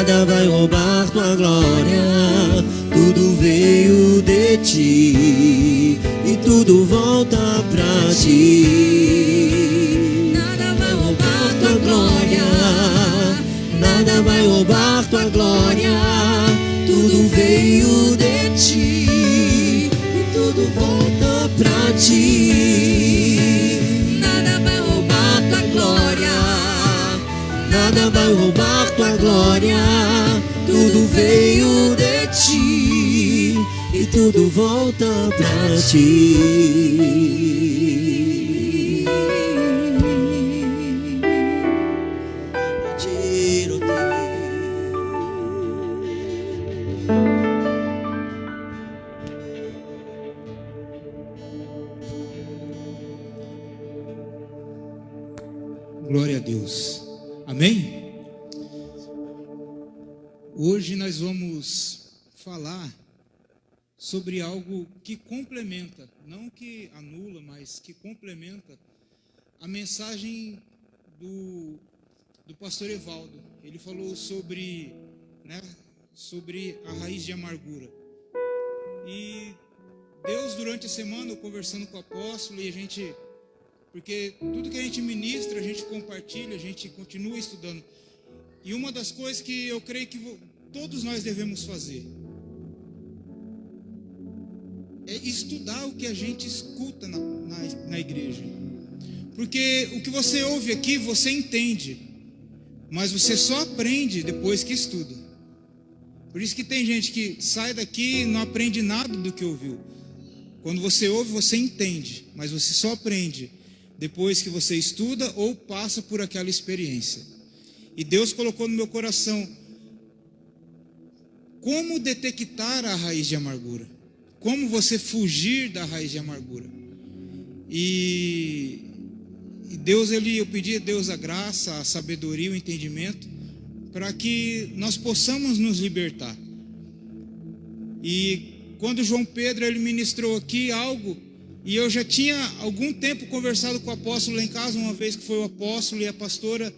nada vai roubar tua glória. Tudo veio de ti e tudo volta pra ti. Nada vai roubar tua glória. Nada vai roubar tua glória. Tudo veio de ti e tudo volta pra ti. Nada vai roubar tua glória. Nada vai roubar tua glória. Tudo veio de ti e tudo volta pra ti. Glória a Deus. Amém? Hoje nós vamos falar sobre algo que complementa, não que anula, mas que complementa a mensagem do pastor Evaldo. Ele falou sobre a raiz de amargura. E Deus, durante a semana, eu conversando com o apóstolo, e a gente... Porque tudo que a gente ministra, a gente compartilha, a gente continua estudando. E uma das coisas que eu creio que todos nós devemos fazer é estudar o que a gente escuta na igreja. Porque o que você ouve aqui, você entende, mas você só aprende depois que estuda. Por isso que tem gente que sai daqui e não aprende nada do que ouviu. Quando você ouve, você entende, mas você só aprende depois que você estuda ou passa por aquela experiência. E Deus colocou no meu coração como detectar a raiz de amargura, como você fugir da raiz de amargura. E Deus, eu pedi a Deus a graça, a sabedoria, o entendimento, para que nós possamos nos libertar. E quando João Pedro ele ministrou aqui algo, e eu já tinha algum tempo conversado com o apóstolo lá em casa, uma vez que foi o apóstolo e a pastora,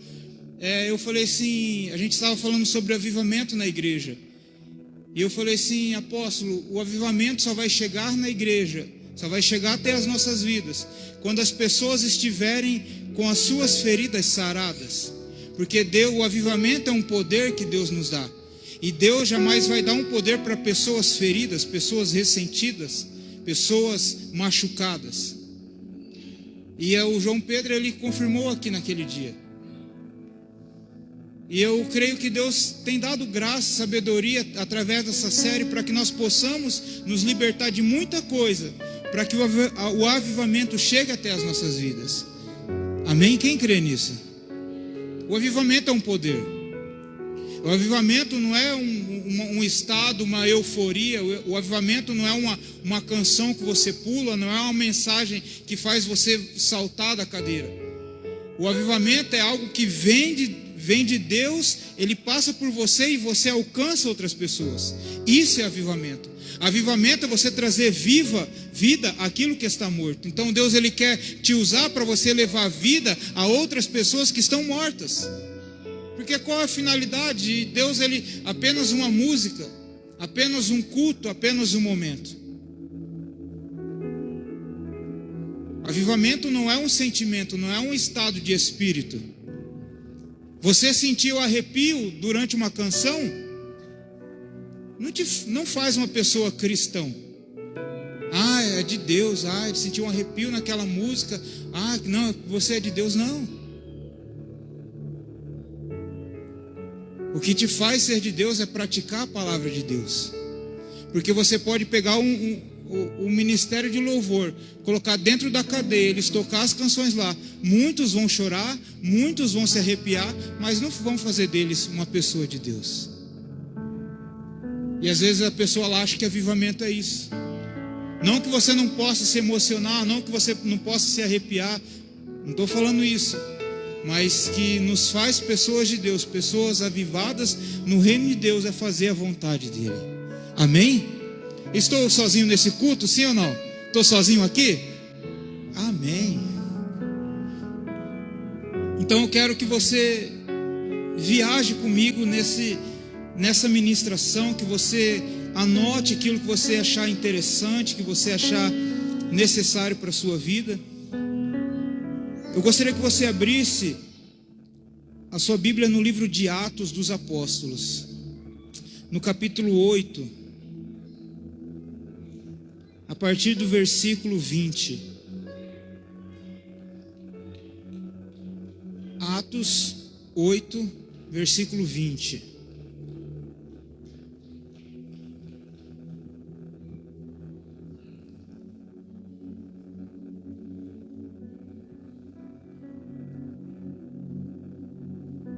eu falei assim, a gente estava falando sobre avivamento na igreja, e eu falei assim, apóstolo, o avivamento só vai chegar na igreja, só vai chegar até as nossas vidas, quando as pessoas estiverem com as suas feridas saradas, porque o avivamento é um poder que Deus nos dá, e Deus jamais vai dar um poder para pessoas feridas, pessoas ressentidas, pessoas machucadas. E o João Pedro ele confirmou aqui naquele dia. E eu creio que Deus tem dado graça, sabedoria através dessa série para que nós possamos nos libertar de muita coisa, para que o avivamento chegue até as nossas vidas. Amém? Quem crê nisso? O avivamento é um poder. O avivamento não é um estado, uma euforia. O avivamento não é uma canção que você pula, não é uma mensagem que faz você saltar da cadeira. O avivamento é algo que vem de Deus, ele passa por você e você alcança outras pessoas. Isso é avivamento. Avivamento é você trazer vida aquilo que está morto. Então Deus ele quer te usar para você levar vida a outras pessoas que estão mortas. Porque qual é a finalidade de Deus? Ele apenas uma música, apenas um culto, apenas um momento. Avivamento não é um sentimento, não é um estado de espírito. Você sentiu arrepio durante uma canção, não faz uma pessoa cristão. É de Deus, ele sentiu um arrepio naquela música, não, você é de Deus, não. O que te faz ser de Deus é praticar a palavra de Deus. Porque você pode pegar o ministério de louvor, colocar dentro da cadeia, eles tocar as canções lá. Muitos vão chorar, muitos vão se arrepiar, mas não vão fazer deles uma pessoa de Deus. E às vezes a pessoa acha que avivamento é isso. Não que você não possa se emocionar, não que você não possa se arrepiar. Não estou falando isso. Mas que nos faz pessoas de Deus, pessoas avivadas no reino de Deus, é fazer a vontade dele. Amém? Estou sozinho nesse culto, sim ou não? Estou sozinho aqui? Amém. Então eu quero que você viaje comigo nessa ministração, que você anote aquilo que você achar interessante, que você achar necessário para a sua vida. Eu gostaria que você abrisse a sua Bíblia no livro de Atos dos Apóstolos, no capítulo 8, a partir do versículo 20. Atos 8, versículo 20.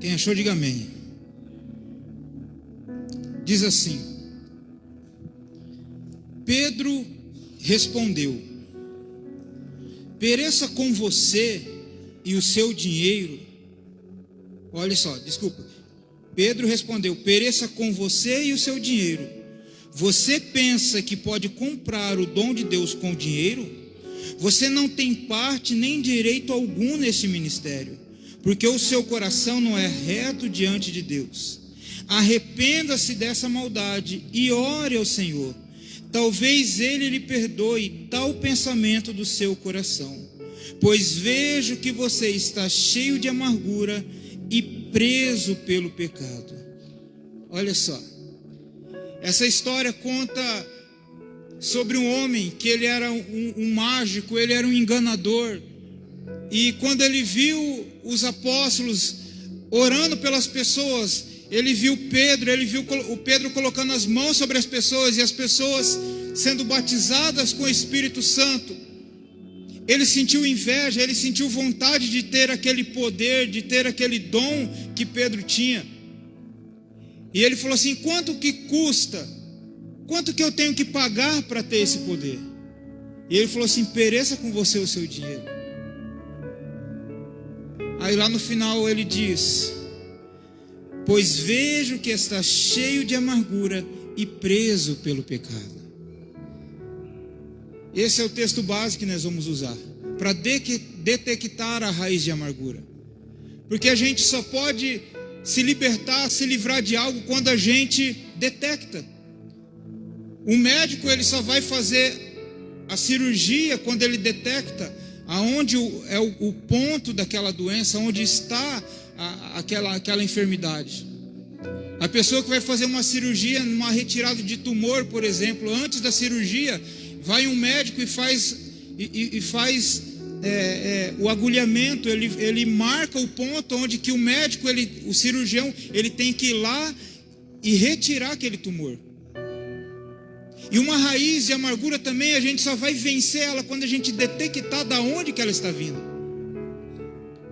Quem achou, diga amém. Diz assim: Pedro respondeu: pereça com você e o seu dinheiro. Olha só, desculpa. Pedro respondeu: pereça com você e o seu dinheiro. Você pensa que pode comprar o dom de Deus com dinheiro? Você não tem parte nem direito algum nesse ministério, porque o seu coração não é reto diante de Deus. Arrependa-se dessa maldade e ore ao Senhor. Talvez Ele lhe perdoe tal pensamento do seu coração. Pois vejo que você está cheio de amargura e preso pelo pecado. Olha só. Essa história conta sobre um homem que ele era um mágico, ele era um enganador. E quando ele viu os apóstolos orando pelas pessoas, ele viu o Pedro colocando as mãos sobre as pessoas e as pessoas sendo batizadas com o Espírito Santo. Ele sentiu inveja, ele sentiu vontade de ter aquele poder, de ter aquele dom que Pedro tinha. E ele falou assim: quanto que custa? Quanto que eu tenho que pagar para ter esse poder? E ele falou assim: pereça com você o seu dinheiro. Aí lá no final ele diz: pois vejo que está cheio de amargura e preso pelo pecado. Esse é o texto básico que nós vamos usar para detectar a raiz de amargura. Porque a gente só pode se libertar, se livrar de algo quando a gente detecta. O médico, ele só vai fazer a cirurgia quando ele detecta aonde é o ponto daquela doença, onde está aquela enfermidade. A pessoa que vai fazer uma cirurgia, numa retirada de tumor, por exemplo, antes da cirurgia, vai um médico e faz o agulhamento, ele marca o ponto onde que o médico, o cirurgião, ele tem que ir lá e retirar aquele tumor. E uma raiz de amargura também, a gente só vai vencer ela quando a gente detectar da onde que ela está vindo.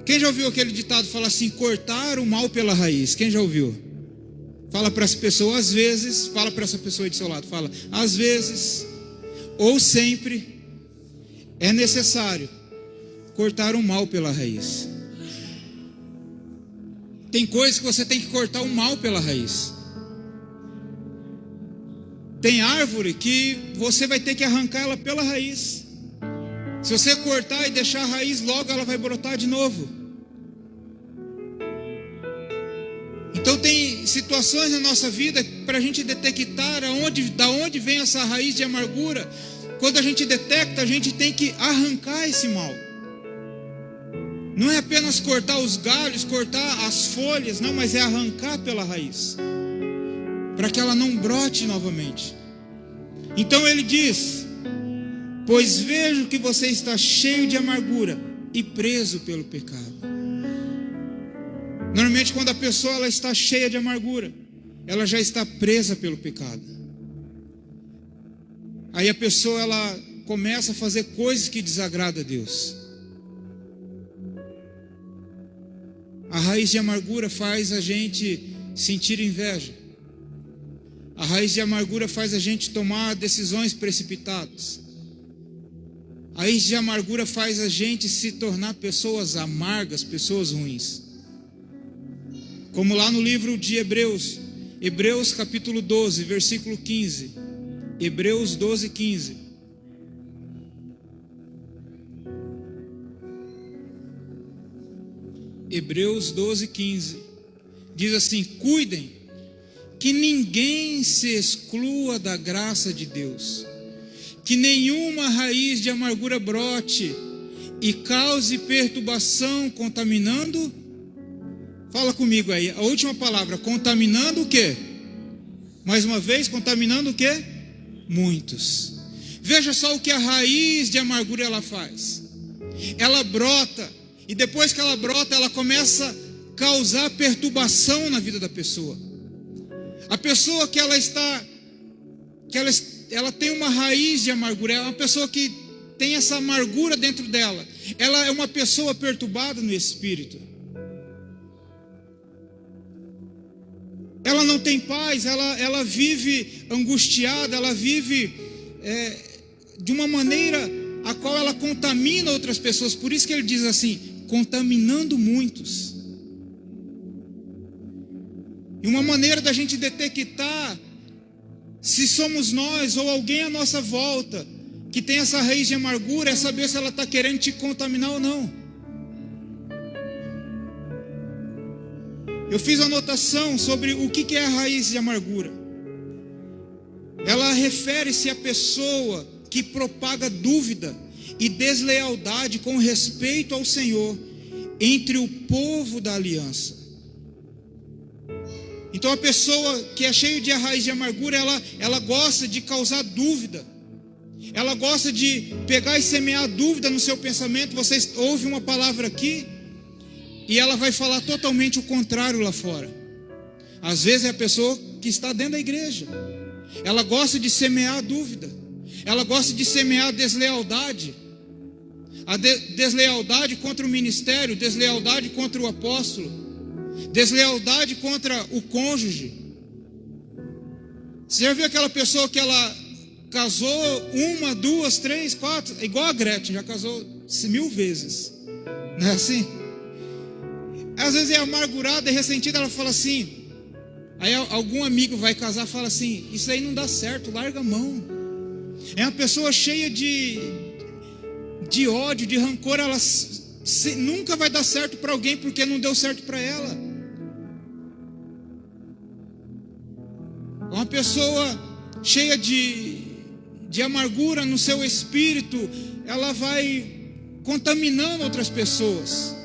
Quem já ouviu aquele ditado falar assim: cortar o mal pela raiz? Quem já ouviu? Fala para essa pessoa, às vezes, fala para essa pessoa aí do seu lado, fala: às vezes, ou sempre, é necessário cortar o mal pela raiz. Tem coisas que você tem que cortar o mal pela raiz. Tem árvore que você vai ter que arrancar ela pela raiz. Se você cortar e deixar a raiz, logo ela vai brotar de novo. Então tem situações na nossa vida para a gente detectar da onde vem essa raiz de amargura. Quando a gente detecta, a gente tem que arrancar esse mal. Não é apenas cortar os galhos, cortar as folhas, não, mas é arrancar pela raiz, para que ela não brote novamente. Então ele diz: pois vejo que você está cheio de amargura e preso pelo pecado. Normalmente quando a pessoa ela está cheia de amargura, ela já está presa pelo pecado. Aí a pessoa ela começa a fazer coisas que desagradam a Deus. A raiz de amargura faz a gente sentir inveja. A raiz de amargura faz a gente tomar decisões precipitadas. A raiz de amargura faz a gente se tornar pessoas amargas, pessoas ruins. Como lá no livro de Hebreus, Hebreus capítulo 12, versículo 15. Hebreus 12, 15. Hebreus 12, 15. Diz assim: cuidem que ninguém se exclua da graça de Deus, que nenhuma raiz de amargura brote e cause perturbação, contaminando. Fala comigo aí, a última palavra, contaminando o quê? Mais uma vez, contaminando o quê? Muitos. Veja só o que a raiz de amargura ela faz. Ela brota, e depois que ela brota, ela começa a causar perturbação na vida da pessoa. A pessoa que ela está, ela tem uma raiz de amargura, é uma pessoa que tem essa amargura dentro dela. Ela é uma pessoa perturbada no espírito. Ela não tem paz, ela vive angustiada, ela vive de uma maneira a qual ela contamina outras pessoas. Por isso que ele diz assim, contaminando muitos. E uma maneira da gente detectar se somos nós ou alguém à nossa volta que tem essa raiz de amargura é saber se ela está querendo te contaminar ou não. Eu fiz a anotação sobre o que é a raiz de amargura. Ela refere-se à pessoa que propaga dúvida e deslealdade com respeito ao Senhor entre o povo da aliança. Então a pessoa que é cheia de raiz de amargura, ela gosta de causar dúvida. Ela gosta de pegar e semear dúvida no seu pensamento. Vocês ouvem uma palavra aqui e ela vai falar totalmente o contrário lá fora. Às vezes é a pessoa que está dentro da igreja. Ela gosta de semear dúvida. Ela gosta de semear deslealdade. A deslealdade contra o ministério, deslealdade contra o apóstolo, deslealdade contra o cônjuge. Você já viu aquela pessoa que ela casou 1, 2, 3, 4, igual a Gretchen, já casou 1000 vezes. Não é assim? Às vezes é amargurada, é ressentida, ela fala assim. Aí algum amigo vai casar e fala assim, isso aí não dá certo, larga a mão. É uma pessoa cheia de ódio, de rancor. Ela nunca vai dar certo para alguém porque não deu certo para ela. Uma pessoa cheia de amargura no seu espírito, ela vai contaminando outras pessoas.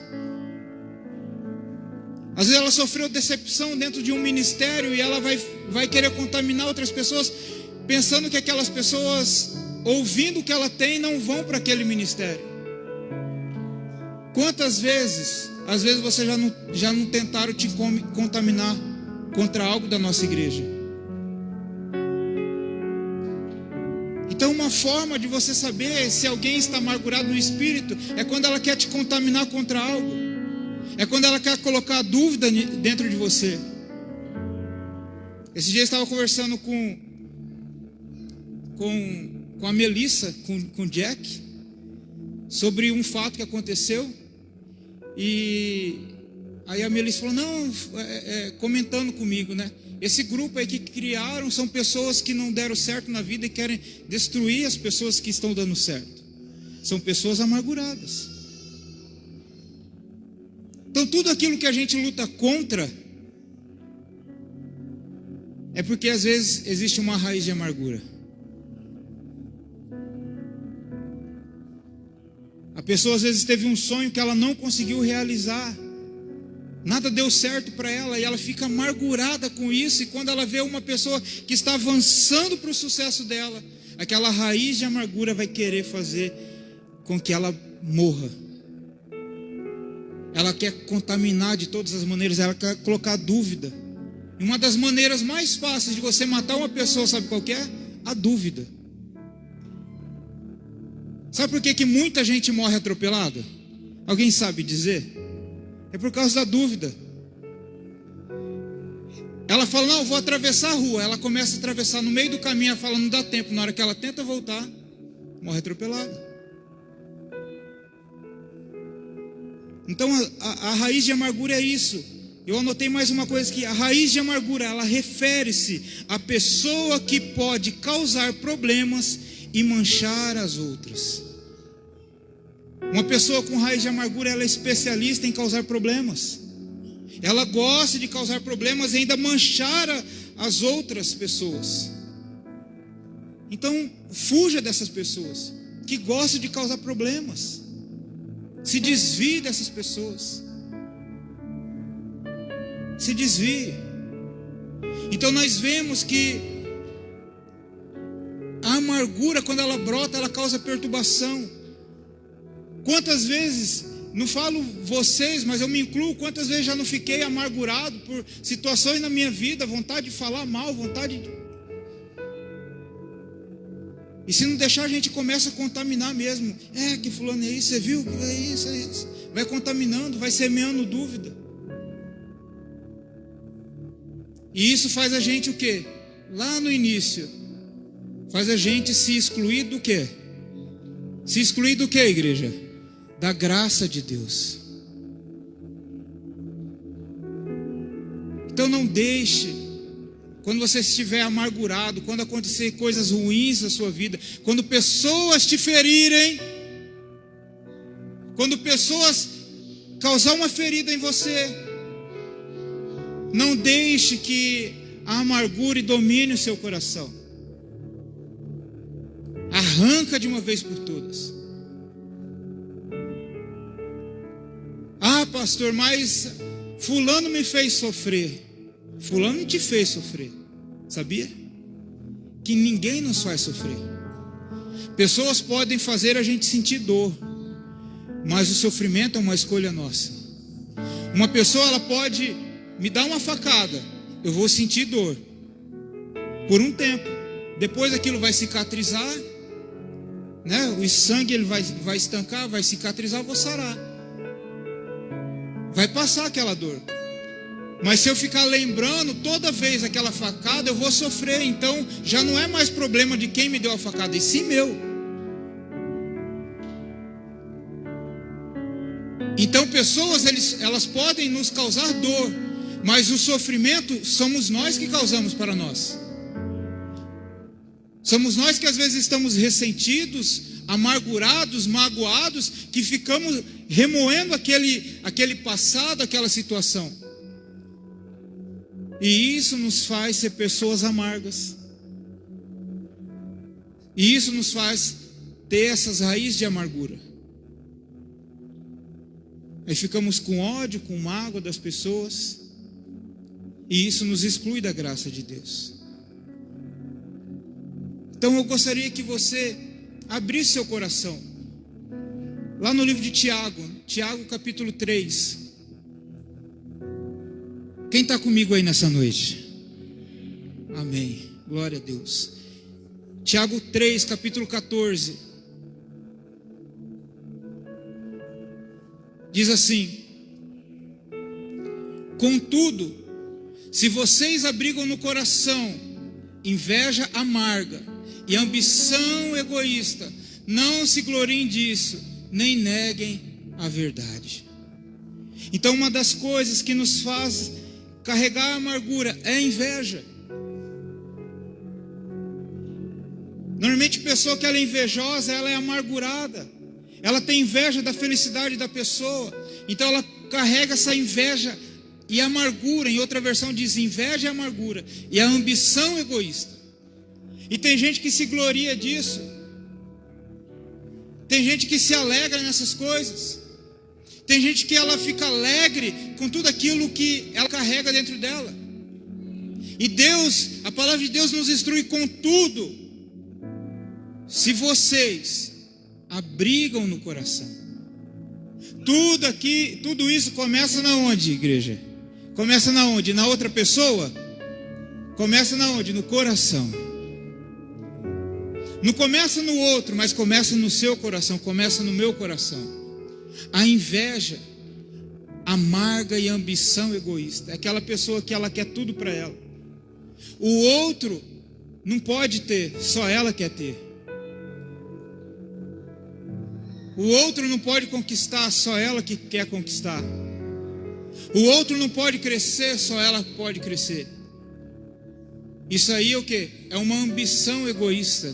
Às vezes ela sofreu decepção dentro de um ministério e ela vai querer contaminar outras pessoas, pensando que aquelas pessoas, ouvindo o que ela tem, não vão para aquele ministério. Quantas vezes, às vezes você já não tentaram te contaminar contra algo da nossa igreja? Então uma forma de você saber se alguém está amargurado no espírito é quando ela quer te contaminar contra algo. É quando ela quer colocar dúvida dentro de você. Esse dia eu estava conversando com a Melissa, com o Jack, sobre um fato que aconteceu. E aí a Melissa falou, não, comentando comigo, né? Esse grupo aí que criaram são pessoas que não deram certo na vida e querem destruir as pessoas que estão dando certo. São pessoas amarguradas. Então tudo aquilo que a gente luta contra é porque às vezes existe uma raiz de amargura. A pessoa às vezes teve um sonho que ela não conseguiu realizar. Nada deu certo para ela e ela fica amargurada com isso. E quando ela vê uma pessoa que está avançando para o sucesso dela, aquela raiz de amargura vai querer fazer com que ela morra. Ela quer contaminar de todas as maneiras, ela quer colocar dúvida. E uma das maneiras mais fáceis de você matar uma pessoa, sabe qual que é? A dúvida. Sabe por que muita gente morre atropelada? Alguém sabe dizer? É por causa da dúvida. Ela fala, não, eu vou atravessar a rua. Ela começa a atravessar no meio do caminho, ela fala, não dá tempo. Na hora que ela tenta voltar, morre atropelada. Então a raiz de amargura é isso. Eu anotei mais uma coisa aqui. A raiz de amargura, ela refere-se à pessoa que pode causar problemas e manchar as outras. Uma pessoa com raiz de amargura, ela é especialista em causar problemas. Ela gosta de causar problemas e ainda manchar as outras pessoas. Então, fuja dessas pessoas que gostam de causar problemas. Se desvie dessas pessoas. Se desvie. Então nós vemos que a amargura, quando ela brota, ela causa perturbação. Quantas vezes, não falo vocês, mas eu me incluo, quantas vezes já não fiquei amargurado por situações na minha vida, vontade de falar mal, vontade de... E se não deixar, a gente começa a contaminar mesmo. Que fulano é isso, você viu? É isso, é isso. Vai contaminando, vai semeando dúvida. E isso faz a gente o quê? Lá no início, faz a gente se excluir do quê? Se excluir do quê, igreja? Da graça de Deus. Então não deixe, quando você estiver amargurado, quando acontecer coisas ruins na sua vida, quando pessoas te ferirem, quando pessoas causar uma ferida em você, não deixe que a amargura domine o seu coração. Arranca de uma vez por todas. Pastor, mas fulano me fez sofrer. Fulano te fez sofrer. Sabia? Que ninguém nos faz sofrer. Pessoas podem fazer a gente sentir dor, mas o sofrimento é uma escolha nossa. Uma pessoa, ela pode me dar uma facada, eu vou sentir dor por um tempo. Depois aquilo vai cicatrizar, né? O sangue ele vai estancar, vai cicatrizar, eu vou sarar. Vai passar aquela dor. Mas se eu ficar lembrando toda vez aquela facada, eu vou sofrer. Então já não é mais problema de quem me deu a facada, e sim meu. Então pessoas, elas podem nos causar dor, mas o sofrimento somos nós que causamos para nós. Somos nós que às vezes estamos ressentidos, amargurados, magoados, que ficamos remoendo aquele passado, aquela situação. E isso nos faz ser pessoas amargas. E isso nos faz ter essas raízes de amargura. Aí ficamos com ódio, com mágoa das pessoas. E isso nos exclui da graça de Deus. Então eu gostaria que você abrisse seu coração. Lá no livro de Tiago, Tiago capítulo 3. Quem está comigo aí nessa noite? Amém, glória a Deus. Tiago 3, capítulo 14. Diz assim: contudo, se vocês abrigam no coração inveja amarga e ambição egoísta, não se gloriem disso, nem neguem a verdade. Então uma das coisas que nos faz carregar a amargura é a inveja. Normalmente a pessoa que ela é invejosa, ela é amargurada. Ela tem inveja da felicidade da pessoa. Então ela carrega essa inveja e amargura. Em outra versão diz inveja e amargura. E a ambição egoísta. E tem gente que se gloria disso. Tem gente que se alegra nessas coisas. Tem gente que ela fica alegre com tudo aquilo que ela carrega dentro dela. E Deus, a palavra de Deus nos instrui: contudo, se vocês abrigam no coração. Tudo isso começa na onde, igreja? Começa na onde? Na outra pessoa? Começa na onde? No coração. Não começa no outro, mas começa no seu coração, começa no meu coração. A inveja amarga e a ambição egoísta é aquela pessoa que ela quer tudo para ela. O outro não pode ter, só ela quer ter. O outro não pode conquistar, só ela que quer conquistar. O outro não pode crescer, só ela pode crescer. Isso aí é o quê? É uma ambição egoísta.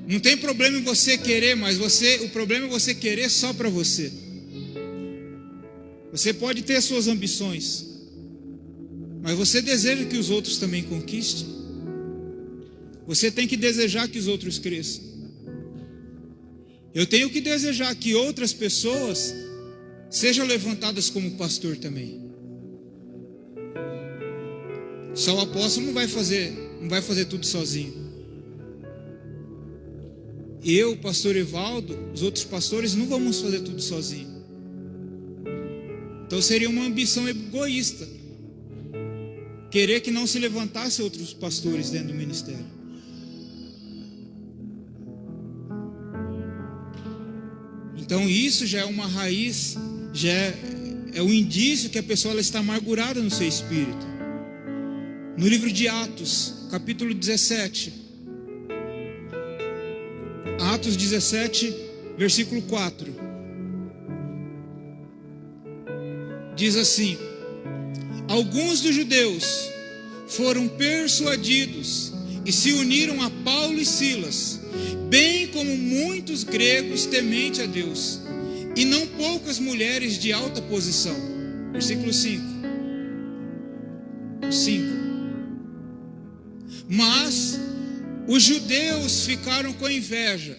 Não tem problema em você querer, mas o problema é você querer só para você. Você pode ter suas ambições, Mas você deseja que os outros também conquistem? Você tem que desejar que os outros cresçam. Eu tenho que desejar que outras pessoas sejam levantadas como pastor também. Só o apóstolo não vai fazer tudo sozinho. Eu, pastor Evaldo, os outros pastores não vamos fazer tudo sozinho. Então seria uma ambição egoísta querer que não se levantasse outros pastores dentro do ministério. Então isso já é uma raiz, já é um indício que a pessoa ela está amargurada no seu espírito. No livro de Atos, capítulo 17. Atos 17, versículo 4. Diz assim: alguns dos judeus foram persuadidos e se uniram a Paulo e Silas, bem como muitos gregos tementes a Deus, e não poucas mulheres de alta posição. Versículo 5. Mas os judeus ficaram com inveja,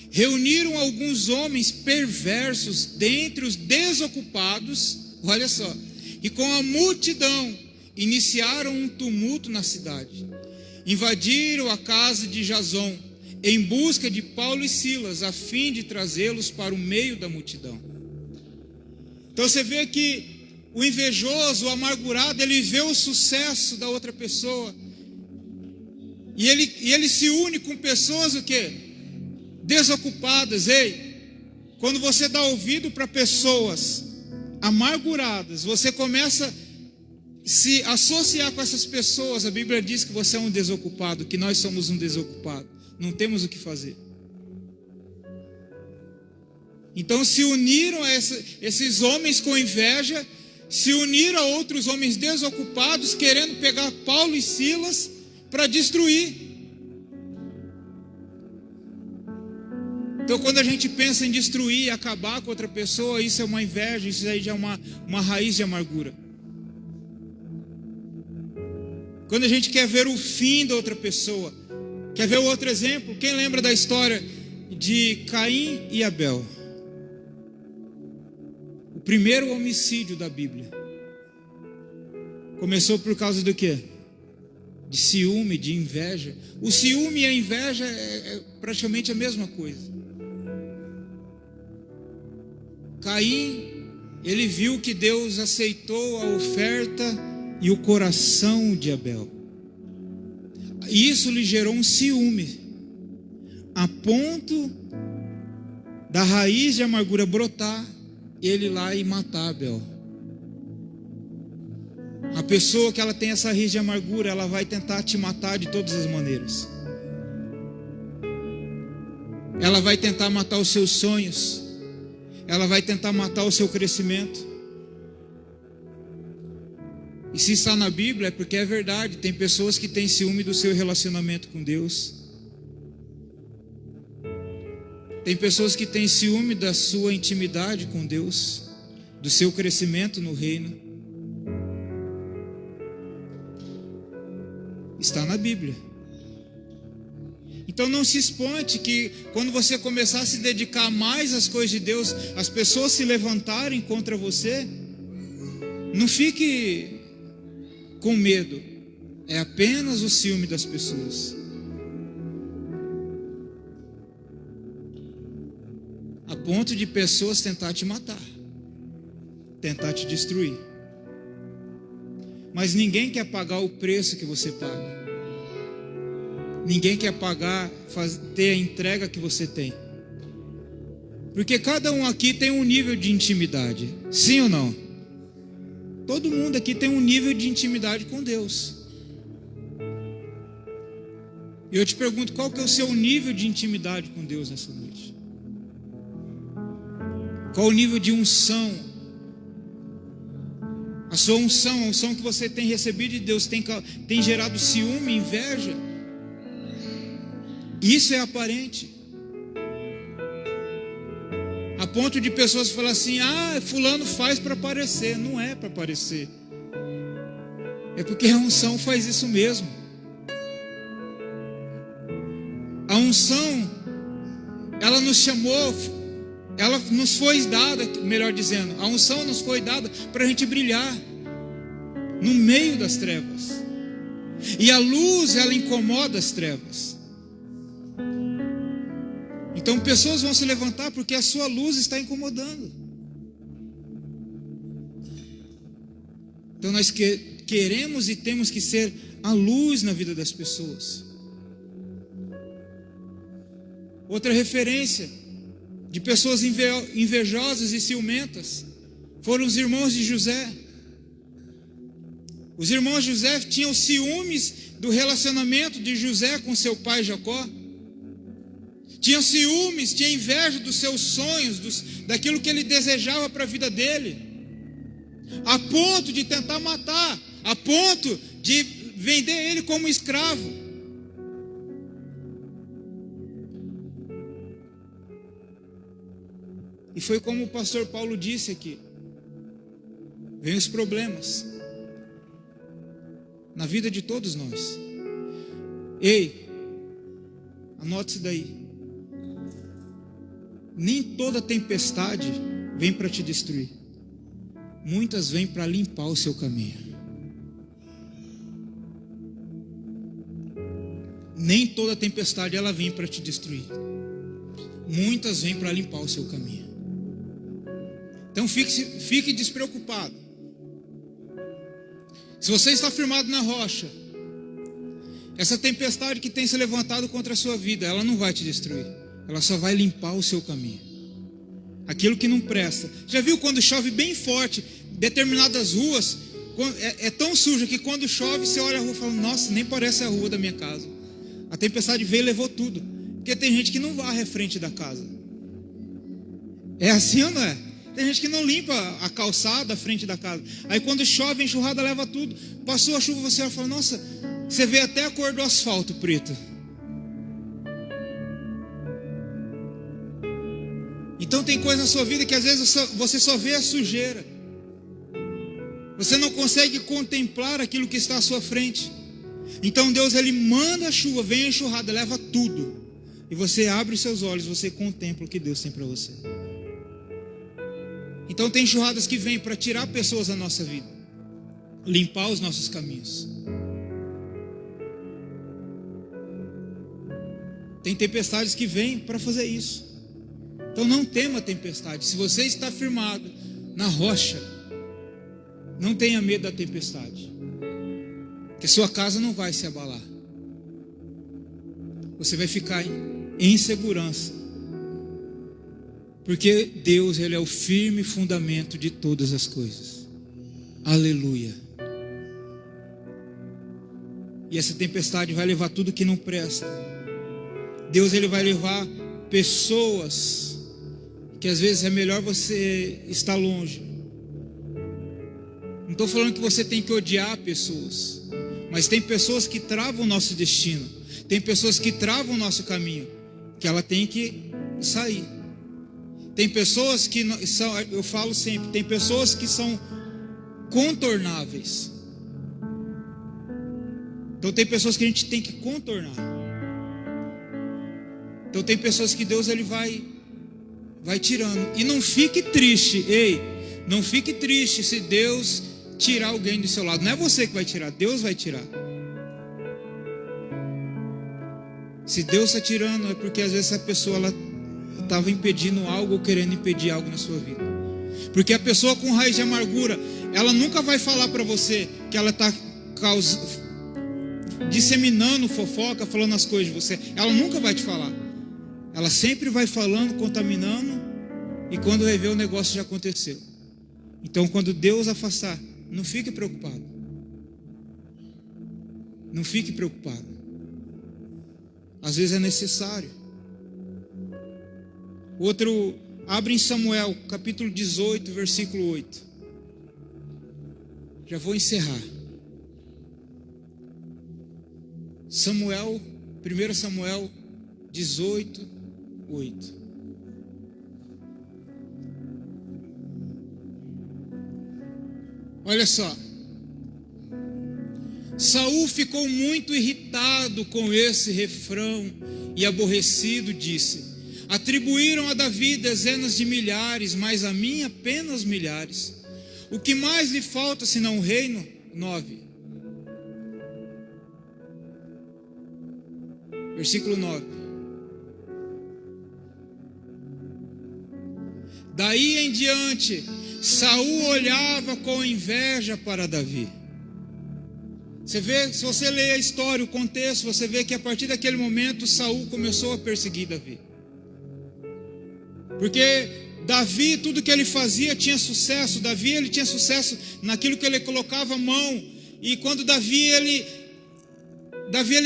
reuniram alguns homens perversos dentre os desocupados, olha só, e com a multidão iniciaram um tumulto na cidade. Invadiram a casa de Jasão em busca de Paulo e Silas, a fim de trazê-los para o meio da multidão. Então você vê que o invejoso, o amargurado, ele vê o sucesso da outra pessoa, e ele se une com pessoas o quê? Desocupadas. Ei, quando você dá ouvido para pessoas amarguradas, você começa a se associar com essas pessoas. A Bíblia diz que você é um desocupado, que nós somos um desocupado, não temos o que fazer. Então se uniram a esses homens com inveja, se uniram a outros homens desocupados, querendo pegar Paulo e Silas para destruir. Então quando a gente pensa em destruir e acabar com outra pessoa, isso é uma inveja, isso aí já é uma raiz de amargura. Quando a gente quer ver o fim da outra pessoa, quer ver o outro exemplo, quem lembra da história de Caim e Abel? O primeiro homicídio da Bíblia começou por causa do quê? De ciúme, de inveja. O ciúme e a inveja é praticamente a mesma coisa. Caim, ele viu que Deus aceitou a oferta e o coração de Abel. Isso lhe gerou um ciúme, a ponto da raiz de amargura brotar, ele lá e matar Abel. A pessoa que ela tem essa raiz de amargura, ela vai tentar te matar de todas as maneiras. Ela vai tentar matar os seus sonhos. Ela vai tentar matar o seu crescimento. E se está na Bíblia é porque é verdade. Tem pessoas que têm ciúme do seu relacionamento com Deus. Tem pessoas que têm ciúme da sua intimidade com Deus, do seu crescimento no reino. Está na Bíblia. Então não se espante que quando você começar a se dedicar mais às coisas de Deus, as pessoas se levantarem contra você. Não fique com medo. É apenas o ciúme das pessoas. A ponto de pessoas tentar te matar, tentar te destruir. Mas ninguém quer pagar o preço que você paga. Ninguém quer pagar, ter a entrega que você tem. Porque cada um aqui tem um nível de intimidade. Sim ou não? Todo mundo aqui tem um nível de intimidade com Deus. E eu te pergunto, qual que é o seu nível de intimidade com Deus nessa noite? Qual o nível de unção? A sua unção, a unção que você tem recebido de Deus tem gerado ciúme, inveja? Isso é aparente. A ponto de pessoas falarem assim: fulano faz para aparecer. Não é para aparecer. É porque a unção faz isso mesmo. A unção, ela nos chamou, ela nos foi dada, melhor dizendo, a unção nos foi dada para a gente brilhar no meio das trevas. E a luz, ela incomoda as trevas. Então pessoas vão se levantar porque a sua luz está incomodando. Então nós queremos e temos que ser a luz na vida das pessoas. Outra referência de pessoas invejosas e ciumentas foram os irmãos de José. Os irmãos de José tinham ciúmes do relacionamento de José com seu pai Jacó. Tinham ciúmes, tinham inveja dos seus sonhos, daquilo que ele desejava para a vida dele, a ponto de tentar matar, a ponto de vender ele como escravo. E foi como o pastor Paulo disse aqui: vem os problemas na vida de todos nós. Ei, anote isso daí. Nem toda tempestade vem para te destruir. Muitas vêm para limpar o seu caminho. Nem toda tempestade ela vem para te destruir. Muitas vêm para limpar o seu caminho. Então fique despreocupado. Se você está firmado na rocha, essa tempestade que tem se levantado contra a sua vida, ela não vai te destruir. Ela só vai limpar o seu caminho. Aquilo que não presta. Já viu quando chove bem forte, determinadas ruas, é tão suja que quando chove, você olha a rua e fala: nossa, nem parece a rua da minha casa. A tempestade veio e levou tudo. Porque tem gente que não varre a frente da casa. É assim ou não é? Tem gente que não limpa a calçada, a frente da casa. Aí quando chove, a enxurrada leva tudo. Passou a chuva, você fala: nossa, você vê até a cor do asfalto preto. Então tem coisa na sua vida que às vezes você só vê a sujeira. Você não consegue contemplar aquilo que está à sua frente. Então Deus, Ele manda a chuva, vem a enxurrada, leva tudo. E você abre os seus olhos, você contempla o que Deus tem para você. Então tem enxurradas que vêm para tirar pessoas da nossa vida, limpar os nossos caminhos. Tem tempestades que vêm para fazer isso. Então não tema a tempestade. Se você está firmado na rocha, não tenha medo da tempestade, porque sua casa não vai se abalar. Você vai ficar em segurança, porque Deus, Ele é o firme fundamento de todas as coisas. Aleluia. E essa tempestade vai levar tudo que não presta. Deus, Ele vai levar pessoas que às vezes é melhor você estar longe. Não estou falando que você tem que odiar pessoas, mas tem pessoas que travam o nosso destino, tem pessoas que travam o nosso caminho, que ela tem que sair. Tem pessoas que são, eu falo sempre, tem pessoas que são contornáveis. Então tem pessoas que a gente tem que contornar. Então tem pessoas que Deus, Ele vai tirando. E não fique triste, ei, não fique triste se Deus tirar alguém do seu lado. Não é você que vai tirar, Deus vai tirar. Se Deus está tirando, é porque às vezes essa pessoa ela estava impedindo algo ou querendo impedir algo na sua vida. Porque a pessoa com raiz de amargura, ela nunca vai falar para você que ela está disseminando fofoca, falando as coisas de você. Ela nunca vai te falar. Ela sempre vai falando, contaminando, e quando vai ver, o negócio já aconteceu. Então quando Deus afastar, não fique preocupado. Não fique preocupado. Às vezes é necessário. Outro, abre em Samuel, capítulo 18, versículo 8. Já vou encerrar. Samuel, 1 Samuel 18, 8. Olha só. Saul ficou muito irritado com esse refrão e aborrecido disse: atribuíram a Davi dezenas de milhares, mas a mim apenas milhares. O que mais lhe falta senão o reino? 9. Versículo 9. Daí em diante, Saul olhava com inveja para Davi. Você vê, se você lê a história, o contexto, você vê que a partir daquele momento Saul começou a perseguir Davi. Porque Davi, tudo que ele fazia tinha sucesso. Davi, ele tinha sucesso naquilo que ele colocava a mão. E quando Davi ele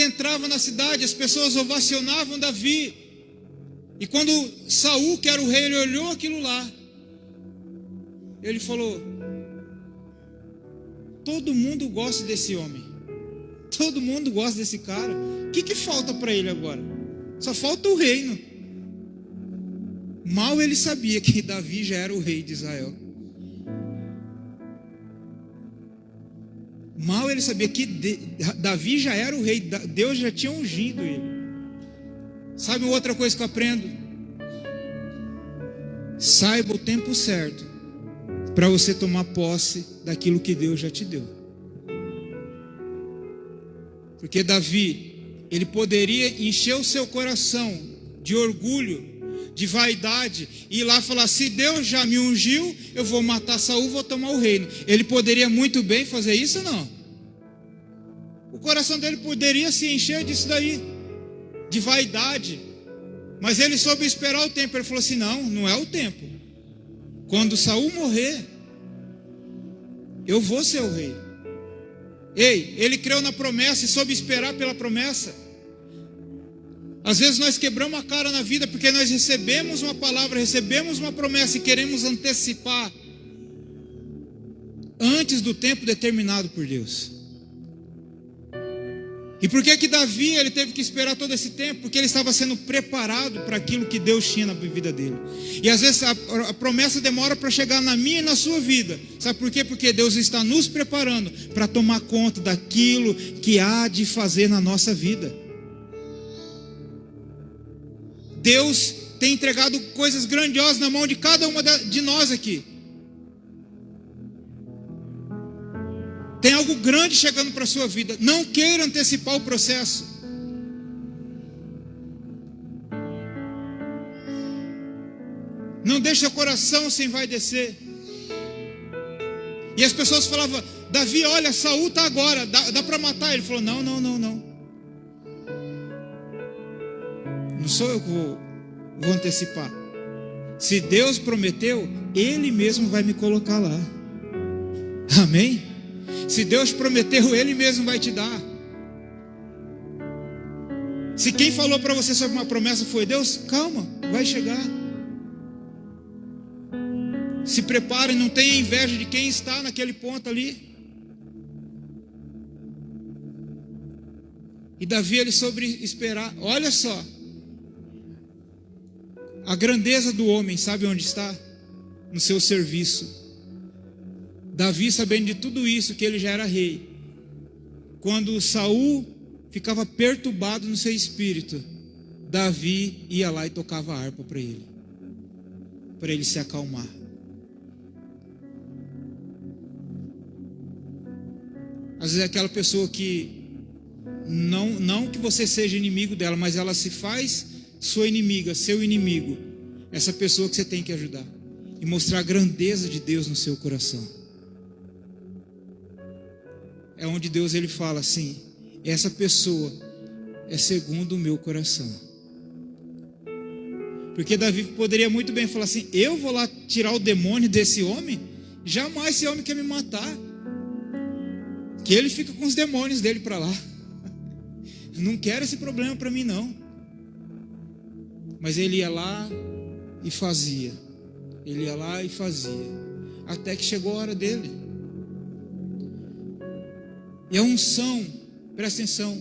entrava na cidade, as pessoas ovacionavam Davi. E quando Saul, que era o rei, ele olhou aquilo lá, ele falou: todo mundo gosta desse homem, todo mundo gosta desse cara. O que falta para ele agora? Só falta o reino. Mal ele sabia que Davi já era o rei de Israel. Mal ele sabia que Davi já era o rei. Deus já tinha ungido ele. Sabe outra coisa que eu aprendo? Saiba o tempo certo para você tomar posse daquilo que Deus já te deu. Porque Davi, ele poderia encher o seu coração de orgulho, de vaidade, e ir lá falar: se Deus já me ungiu, eu vou matar Saul, vou tomar o reino. Ele poderia muito bem fazer isso ou não? O coração dele poderia se encher disso daí, de vaidade. Mas ele soube esperar o tempo. Ele falou assim: não é o tempo. Quando Saul morrer, eu vou ser o rei. Ei, ele creu na promessa e soube esperar pela promessa. Às vezes nós quebramos a cara na vida porque nós recebemos uma palavra, recebemos uma promessa e queremos antecipar antes do tempo determinado por Deus. E por que Davi ele teve que esperar todo esse tempo? Porque ele estava sendo preparado para aquilo que Deus tinha na vida dele. E às vezes a promessa demora para chegar na minha e na sua vida. Sabe por quê? Porque Deus está nos preparando para tomar conta daquilo que há de fazer na nossa vida. Deus tem entregado coisas grandiosas na mão de cada uma de nós aqui. Tem algo grande chegando para a sua vida. Não queira antecipar o processo. Não deixe seu coração se envaidecer. E as pessoas falavam: Davi, olha, Saul está agora, dá para matar. Ele falou: não. Não sou eu que vou antecipar. Se Deus prometeu, Ele mesmo vai me colocar lá. Amém? Se Deus prometeu, Ele mesmo vai te dar. Se quem falou para você sobre uma promessa foi Deus, calma, vai chegar. Se prepare, não tenha inveja de quem está naquele ponto ali. E Davi, ele soube esperar. Olha só, a grandeza do homem, sabe onde está? No seu serviço. Davi, sabendo de tudo isso, que ele já era rei, quando Saul ficava perturbado no seu espírito, Davi ia lá e tocava a harpa para ele se acalmar. Às vezes é aquela pessoa que não que você seja inimigo dela, mas ela se faz sua inimiga, seu inimigo. Essa pessoa que você tem que ajudar e mostrar a grandeza de Deus no seu coração. É onde Deus ele fala assim: essa pessoa é segundo o meu coração. Porque Davi poderia muito bem falar assim: eu vou lá tirar o demônio desse homem? Jamais esse homem quer me matar. Que ele fica com os demônios dele para lá. Não quero esse problema para mim não. Mas ele ia lá e fazia. Ele ia lá e fazia. Até que chegou a hora dele. E a unção, presta atenção,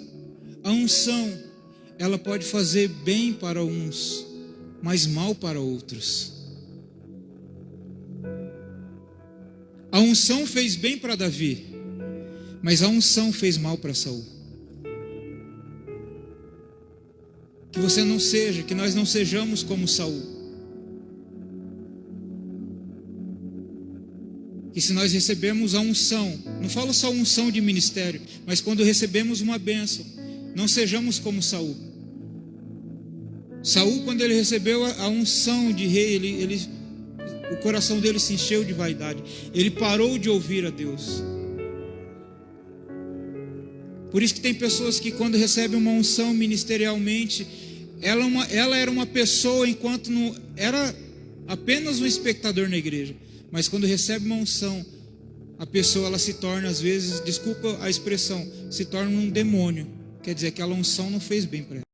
a unção, ela pode fazer bem para uns, mas mal para outros. A unção fez bem para Davi. Mas a unção fez mal para Saul. Que nós não sejamos como Saul. Que se nós recebemos a unção, não falo só unção de ministério, mas quando recebemos uma bênção, não sejamos como Saul. Saul, quando ele recebeu a unção de rei, o coração dele se encheu de vaidade. Ele parou de ouvir a Deus. Por isso que tem pessoas que quando recebem uma unção ministerialmente, ela era uma pessoa enquanto não era apenas um espectador na igreja. Mas quando recebe uma unção, a pessoa ela se torna, às vezes, desculpa a expressão, se torna um demônio. Quer dizer, aquela unção não fez bem para ela.